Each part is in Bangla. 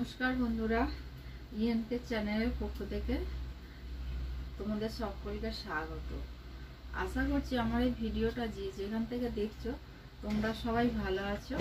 নমস্কার বন্ধুরা, ইএনকে চ্যানেলের পক্ষ থেকে তোমাদের সকলকে স্বাগত। আশা করছি আমার এই ভিডিওটা যেখান থেকে দেখছো তোমরা সবাই ভালো আছো,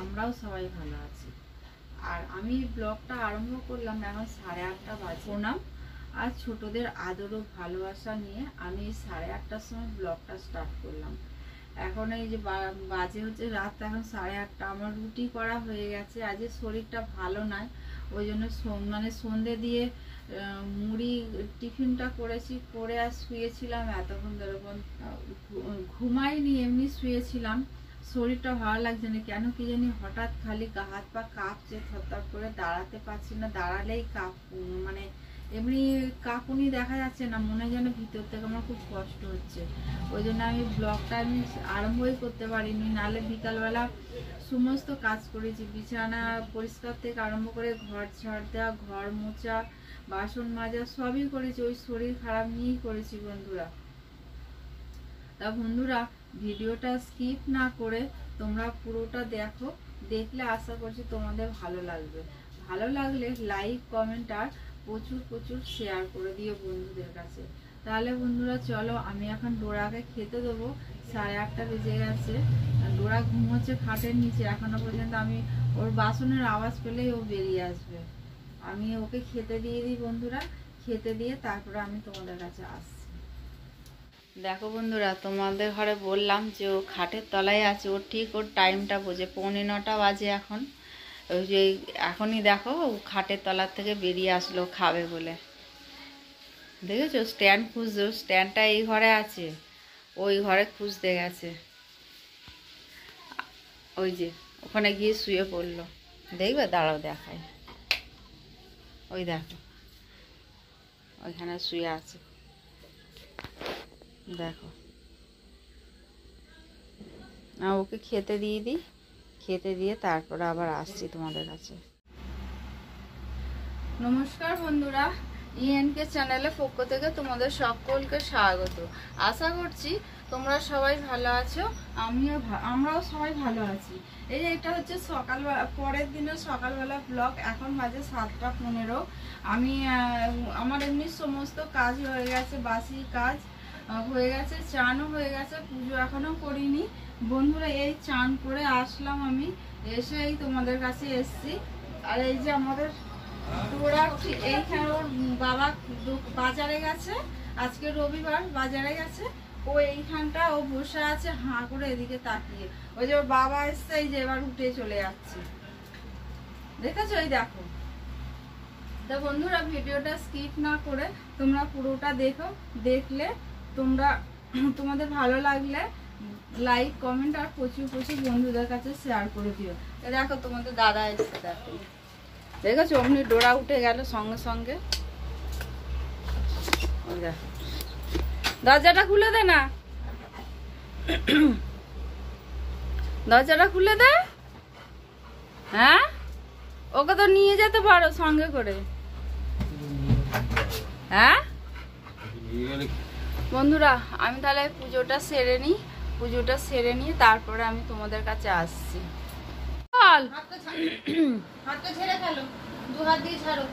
আমরাও সবাই ভালো আছি। আর আমি ব্লগটা আরম্ভ করলাম এখন 8:30 বাজে। প্রণাম আর ছোটদের আদর ও ভালোবাসা নিয়ে আমি 8:30টার সময় ব্লগটা স্টার্ট করলাম। এখন এই যে বাজে হচ্ছে রাত এখন 8:30। আমার রুটি করা হয়ে গেছে। আজকে শরীরটা ভালো নয়, ওই জন্য সন্ধে দিয়ে মুড়ি টিফিনটা করেছি, করে আর শুয়েছিলাম এতক্ষণ ধরে। ঘুমাইনি, এমনি শুয়েছিলাম। শরীরটা ভালো লাগছে না কেন কি জানি, হঠাৎ খালি হাত পা কাঁপছে, থরথর করে দাঁড়াতে পারছি না, দাঁড়ালেই মানে এমনি কাঁপুনি দেখা যাচ্ছে না, মনে হয় যেন ভিতর থেকে আমার খুব কষ্ট হচ্ছে। ওই জন্য আমি ব্লগটা আরম্ভই করতে পারিনি। নাহলে বিকালবেলা সমস্ত কাজ করেছি, বিছানা পরিষ্কার থেকে আরম্ভ করে ঘর ঝাড় দেওয়া, ঘর মোছা, বাসন মাজা সবই করেছি। ওই শরীর খারাপ নিয়েই করেছি বন্ধুরা। তা বন্ধুরা, ভিডিওটা স্কিপ না করে তোমরা পুরোটা দেখো, দেখলে আশা করছি তোমাদের ভালো লাগবে। ভালো লাগলে লাইক, কমেন্ট আর প্রচুর শেয়ার করে দিও বন্ধুদের কাছে। তাহলে বন্ধুরা চলো, আমি এখন ডোরাকে খেতে দেবো। 8:30 বেজে গেছে। ডোরা ঘুমোচ্ছে খাটের নিচে এখনো পর্যন্ত। আমি ওর বাসনের আওয়াজ পেলেই ও বেরিয়ে আসবে। আমি ওকে খেতে দিয়ে দিই বন্ধুরা, খেতে দিয়ে তারপরে আমি তোমাদের কাছে আসছি। দেখো বন্ধুরা, তোমাদের ঘরে বললাম যে ও খাটের তলায় আছে। ওর ঠিক ওর টাইমটা বোঝে, 8:45 বাজে এখন। ওই যে এখনই দেখো ও খাটের তলার থেকে বেরিয়ে আসলো খাবে বলে। দেখেছো স্ট্যান্ড খুঁজছো, স্ট্যান্ডটা এই ঘরে আছে, ওই ঘরে খুঁজতে গেছে। ওই যে ওখানে গিয়ে শুয়ে পড়লো। দেখবে, দাঁড়াও দেখায়। ওই দেখো ওইখানে শুয়ে আছে, দেখো। ওকে খেতে দিয়ে দিই, খেতে দিয়ে তারপরে আবার আসছি তোমাদের কাছে। নমস্কার বন্ধুরা, ইএনকে চ্যানেলের পক্ষ থেকে তোমাদের সকলকে স্বাগত। আশা করছি তোমরা সবাই ভালো আছো, আমরাও সবাই ভালো আছি। এই যে এটা হচ্ছে সকালবেলা, পরের দিনের সকালবেলা ব্লগ। এখন বাজে 7:15। আমি আমার এমনি সমস্ত কাজ হয়ে গেছে, বাসি কাজ হয়ে গেছে, চানও হয়ে গেছে, পুজো এখনো করিনি বন্ধুরা। এই চান করে আসলাম আমি, এসেই তোমাদের কাছে এসছি। আর এই যে আমাদের ওরা এইখানে ওর বাবা বাজারে গেছে, আজকে রবিবার বাজারে গেছে। ও এইখানটা ও বসে আছে হাঁ করে এদিকে তাকিয়ে। ওই যে ওর বাবা এসছে, এই যে এবার উঠে চলে যাচ্ছে, দেখেছো? এই দেখো। তো বন্ধুরা, ভিডিওটা স্কিপ না করে তোমরা পুরোটা দেখো, দেখলে তোমাদের ভালো লাগলে লাইক, কমেন্ট আর প্রচুর বন্ধুদের কাছে শেয়ার করে দিও। দেখো তোমাদের দাদা এসছে, দেখো দেখেছো অমনি ডোরা উঠে গেল সঙ্গে সঙ্গে। দরজাটা খুলে দে না, দরজাটা খুলে দে। হ্যাঁ, ওকে তো নিয়ে যেতে পারো সঙ্গে করে। হ্যাঁ বন্ধুরা, আমি তাহলে পুজোটা সেরে নিই, তারপরে আমি তোমাদের কাছে আসছি। হাতটা ছেড়ে ফেলো, 2 হাত দিয়ে ছাড়ো।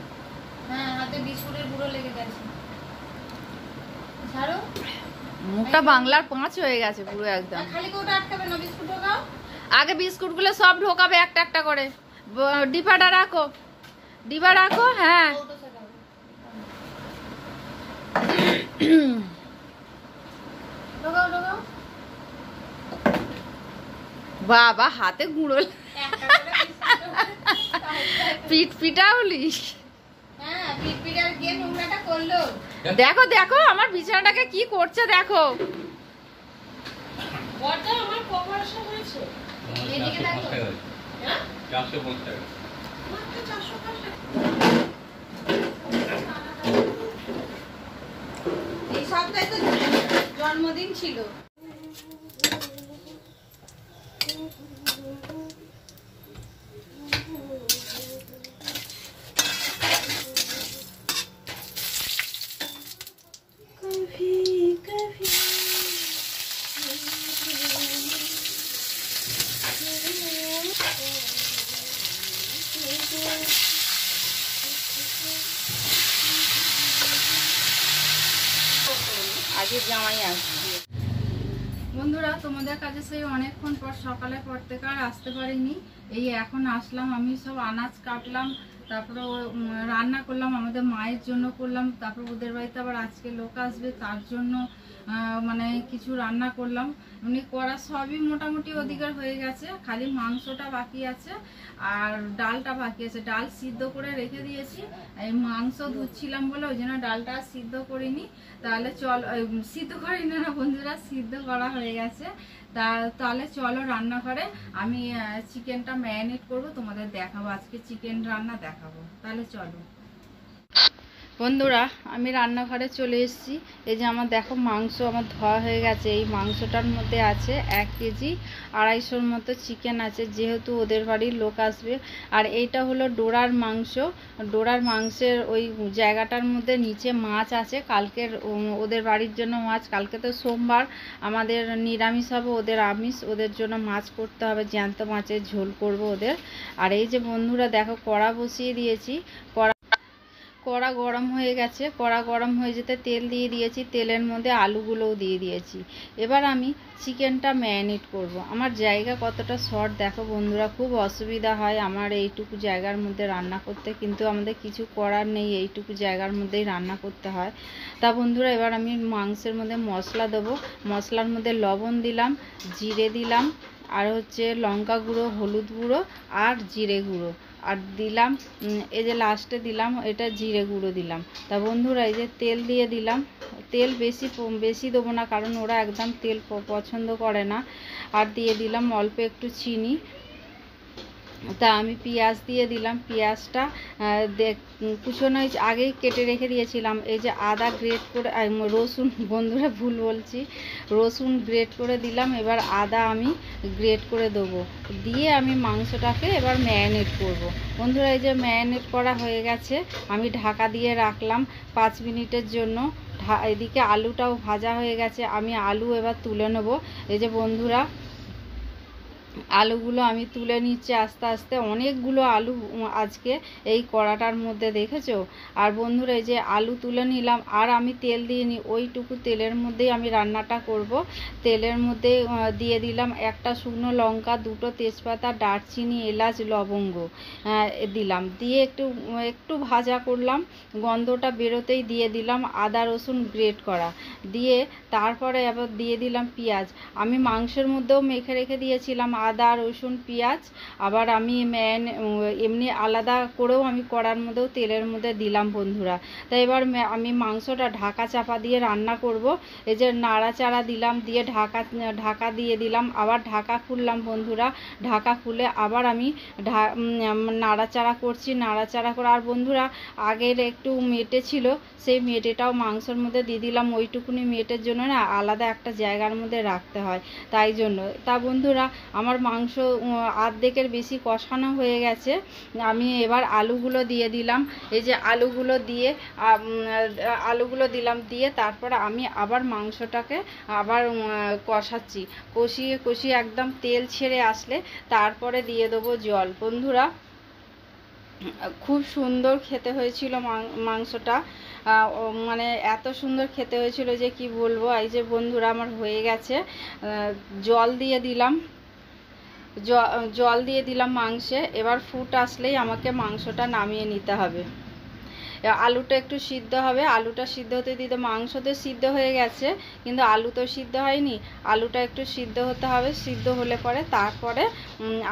হ্যাঁ, হাতে বিস্কুটের গুঁড়ো লেগে গেছে, ছাড়ো। মুখটা বাংলার 5 হয়ে গেছে পুরো একদম। খালি কোটা আটকাবে না, বিস্কুট ঢোকাও। আগে বিস্কুট গুলো সব ঢোকাবে একটা একটা করে। ডিবাটা রাখো, ডিবা রাখো। হ্যাঁ ঢোকাও ঢোকাও। বাবা হাতে গুঁড়ো, পিটাউলি। হ্যাঁ, পিটপিটার গিয়ে নোংরাটা করলো। দেখো দেখো আমার বিছানাটাকে কি করছে দেখো। বড়টা আমার কভারেশন হয়েছে। এদিকে দেখো। হ্যাঁ 450 টাকা। মাত্র 450 টাকা। এই সপ্তাহে তো জন্মদিন ছিল। আগে জামাই আসবে। বন্ধুরা, তোমাদের কাছে সেই অনেকক্ষণ পর সকালে পর থেকে আর আসতে পারিনি। এই এখন আসলাম, আমি সব আনাজ কাটলাম, তারপরে রান্না করলাম, আমাদের মায়ের জন্য করলাম, তারপর ওদের বাড়িতে আবার আজকে লোক আসবে তার জন্য মানে কিছু রান্না করলাম। এমনি করা সবই মোটামুটি ওদিকের হয়ে গেছে, খালি মাংসটা বাকি আছে আর ডালটা বাকি আছে। ডাল সিদ্ধ করে রেখে দিয়েছি, এই মাংস ধুচ্ছিলাম বলে ওই জন্য ডালটা সিদ্ধ করিনি। তাহলে চল, সিদ্ধ করিনি না বন্ধুরা, সিদ্ধ করা হয়ে গেছে। তাহলে চলো রান্নাঘরে, আমি চিকেনটা ম্যারিনেট করব, তোমাদের দেখাবো, আজকে চিকেন রান্না দেখাবো। তাহলে চলো বন্ধুরা, আমি রান্নাঘরে চলে এসেছি। এই যে আমার দেখো মাংস আমার ধোয়া হয়ে গেছে। এই মাংসটার মধ্যে আছে 1 কেজি 250 মতো চিকেন আছে, যেহেতু ওদের বাড়ির লোক আসবে। আর এইটা হলো ডোরার মাংস। ডোরার মাংসের ওই জায়গাটার মধ্যে নিচে মাছ আছে, কালকের ওদের বাড়ির জন্য মাছ। কালকে তো সোমবার, আমাদের নিরামিষ হবে, ওদের আমিষ। ওদের জন্য মাছ করতে হবে, জ্যান্ত মাছের ঝোল করব ওদের। আর এই যে বন্ধুরা দেখো কড়া বসিয়ে দিয়েছি, কড়া গরম হয়ে গেছে। কড়া গরম হয়ে যেতে তেল দিয়ে দিয়েছি, তেলের মধ্যে আলুগুলোও দিয়ে দিয়েছি। এবার আমি চিকেনটা ম্যারিনেট করব। আমার জায়গা কতটা শর্ট দেখো বন্ধুরা, খুব অসুবিধা হয় আমার এইটুকু জায়গার মধ্যে রান্না করতে, কিন্তু আমাদের কিছু করার নেই, এইটুকু জায়গার মধ্যেই রান্না করতে হয়। তা বন্ধুরা, এবার আমি মাংসের মধ্যে মশলা দেবো। মশলার মধ্যে লবণ দিলাম, জিরে দিলাম, আর হচ্ছে লঙ্কা গুঁড়ো, হলুদ গুঁড়ো আর জিরে গুঁড়ো, আর দিলাম এই যে লাস্টে দিলাম এটা জিরে গুঁড়ো দিলাম। তা বন্ধুরা, এই যে তেল দিয়ে দিলাম। তেল বেশি দেবো না, কারণ ওরা একদম তেল পছন্দ করে না। আর দিয়ে দিলাম অল্প একটু চিনি। তা আমি পেঁয়াজ দিয়ে দিলাম। পেঁয়াজটা কুচনো আগেই কেটে রেখে দিয়েছিলাম। এই যে আদা গ্রেট করে, রসুন, বন্ধুরা ভুল বলছি, রসুন গ্রেট করে দিলাম। এবার আদা আমি গ্রেট করে দেবো, দিয়ে আমি মাংসটাকে এবার ম্যারিনেট করব। বন্ধুরা, এই যে ম্যারিনেট করা হয়ে গেছে, আমি ঢাকা দিয়ে রাখলাম 5 মিনিটের জন্য। এদিকে আলুটাও ভাজা হয়ে গেছে, আমি আলু এবার তুলে নেব। এই যে বন্ধুরা, আলুগুলো আমি তুলে নিচ্ছি আস্তে আস্তে। অনেকগুলো আলু আজকে এই কড়াটার মধ্যে, দেখেছো। আর বন্ধুরা, এই যে আলু তুলে নিলাম, আর আমি তেল দিয়ে নিই, ওইটুকু তেলের মধ্যেই আমি রান্নাটা করব। তেলের মধ্যে দিয়ে দিলাম একটা শুকনো লঙ্কা, 2টো তেজপাতা, দারচিনি, এলাচ, লবঙ্গ দিলাম। দিয়ে একটু ভাজা করলাম, গন্ধটা বেরোতেই দিয়ে দিলাম আদা রসুন গ্রেট করা। দিয়ে তারপরে আবার দিয়ে দিলাম পেঁয়াজ। আমি মাংসের মধ্যেও মেখে রেখে দিয়েছিলাম আদা রসুন পেঁয়াজ। আবার আমি এমনি আলাদা করেও আমি কড়ার মধ্যেও তেলের মধ্যে দিলাম বন্ধুরা। তাই এবার আমি মাংসটা ঢাকা চাপা দিয়ে রান্না করব। এই যে নাড়াচাড়া দিলাম, দিয়ে ঢাকা দিয়ে দিলাম, আবার ঢাকা খুললাম বন্ধুরা। ঢাকা খুলে আবার আমি নাড়াচাড়া করছি, নাড়াচাড়া করে। আর বন্ধুরা, আগের একটু মেটে ছিল, সেই মেটেটাও মাংসের মধ্যে দিয়ে দিলাম। ওইটুকুনি মেটের জন্য না আলাদা একটা জায়গার মধ্যে রাখতে হয়, তাই জন্য। তা বন্ধুরা, আমার মাংস অর্ধেকের বেশি কষানো হয়ে গেছে। আমি এবার আলুগুলো দিয়ে দিলাম। এই যে আলুগুলো দিলাম, দিয়ে তারপরে আমি আবার মাংসটাকে আবার কষাচ্ছি। কষিয়ে একদম তেল ছেড়ে আসলে তারপরে দিয়ে দেবো জল। বন্ধুরা, খুব সুন্দর খেতে হয়েছিল মাংসটা, মানে এত সুন্দর খেতে হয়েছিল যে কি বলবো। এই যে বন্ধুরা, আমার হয়ে গেছে। জল দিয়ে দিলাম মাংসে। এবার ফুট আসলেই আমাকে মাংসটা নামিয়ে নিতে হবে। আলুটা একটু সিদ্ধ হবে, আলুটা সিদ্ধ হতে দিতে, মাংস তো সিদ্ধ হয়ে গেছে কিন্তু আলু তো সিদ্ধ হয়নি। আলুটা একটু সিদ্ধ হতে হবে, সিদ্ধ হলে পরে তারপরে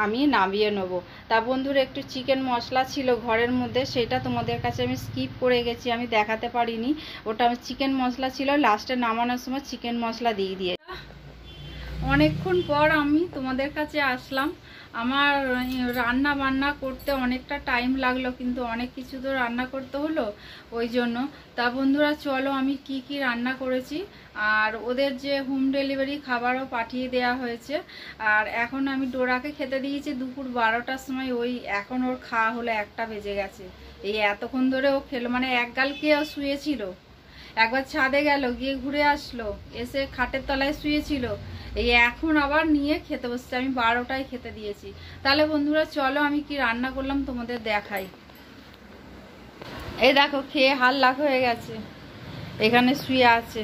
আমি নামিয়ে নেব। তা বন্ধুরা, একটু চিকেন মশলা ছিল ঘরের মধ্যে, সেটা তোমাদের কাছে আমি স্কিপ করে গেছি, আমি দেখাতে পারিনি। ওটা চিকেন মশলা ছিল, লাস্টে নামানোর সময় চিকেন মশলা দিয়ে অনেকক্ষণ পর আমি তোমাদের কাছে আসলাম। আমার রান্না বান্না করতে অনেকটা টাইম লাগলো, কিন্তু অনেক কিছু তো রান্না করতে হলো, ওই জন্য। তা বন্ধুরা, চলো আমি কি রান্না করেছি। আর ওদের যে হোম ডেলিভারি খাবারও পাঠিয়ে দেওয়া হয়েছে। আর এখন আমি ডোরাকে খেতে দিয়েছি দুপুর 12টার সময়। ওই এখন ওর খাওয়া হলো 1টা বেজে গেছে। এই এতক্ষণ ধরে ও খেলো, মানে এক গাল খেয়ে শুয়েছিল, একবার ছাদে গেল, গিয়ে ঘুরে আসলো, এসে খাটের তলায় শুয়েছিল, এই এখন আবার নিয়ে খেতে বসছে। আমি 12টায় খেতে দিয়েছি। তাহলে বন্ধুরা, চলো আমি কি রান্না করলাম তোমাদের দেখাই। এই দেখো, খেয়ে হাল্লাক হয়ে গেছে, এখানে শুয়ে আছে।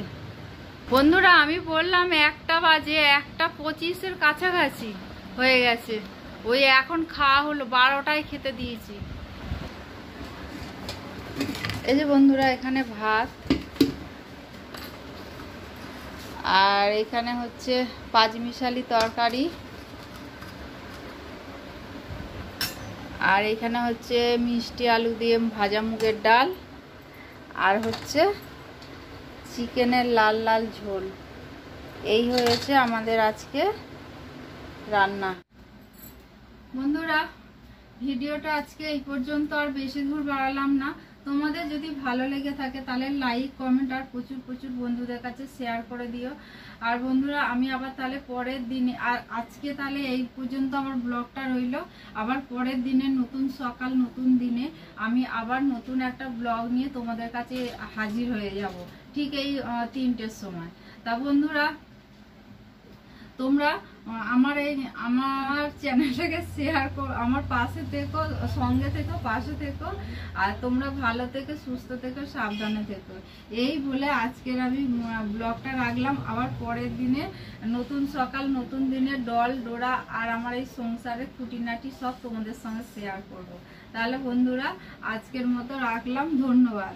বন্ধুরা আমি বললাম 1টা বাজে, 1:25-এর কাছাকাছি হয়ে গেছে। ওই এখন খাওয়া হলো, 12টায় খেতে দিয়েছি। এই যে বন্ধুরা এখানে ভাত, আর এখানে হচ্ছে পাঁচমিশালি তরকারি, আর এখানে হচ্ছে মিষ্টি আলু দিয়ে ভাজা মুগের ডাল, আর হচ্ছে চিকেনের লাল লাল ঝোল। এই হয়েছে আমাদের আজকে রান্না। বন্ধুরা ভিডিওটা আজকে এই পর্যন্ত, আর বেশি দূর বাড়ালাম না। তোমাদের যদি ভালো লেগে থাকে তাহলে লাইক কমেন্ট আর প্রচুর প্রচুর বন্ধুদের কাছে শেয়ার করে দিও। আর বন্ধুরা আমি আবার তাহলে পরের দিনে, আর আজকে তাহলে এই পর্যন্ত আমার ব্লগটা রইল। আবার পরের দিনে নতুন সকাল নতুন দিনে আমি আবার নতুন একটা ব্লগ নিয়ে তোমাদের কাছে হাজির হয়ে যাব, ঠিক এই 3টের সময়। তা বন্ধুরা তোমরা আমার চ্যানেলটাকে শেয়ার করো, আমার পাশে থেকো, সঙ্গে থেকো, পাশে থেকো। আর তোমরা ভালো থেকো, সুস্থ থেকো, সাবধানে থেকো। এই বলে আজকের আমি ব্লগটা রাখলাম। আবার পরের দিনে নতুন সকাল নতুন দিনে ডল ডোরা আর আমার এই সংসারের খুঁটিনাটি সব তোমাদের সঙ্গে শেয়ার করব। তাহলে বন্ধুরা আজকের মতো রাখলাম, ধন্যবাদ।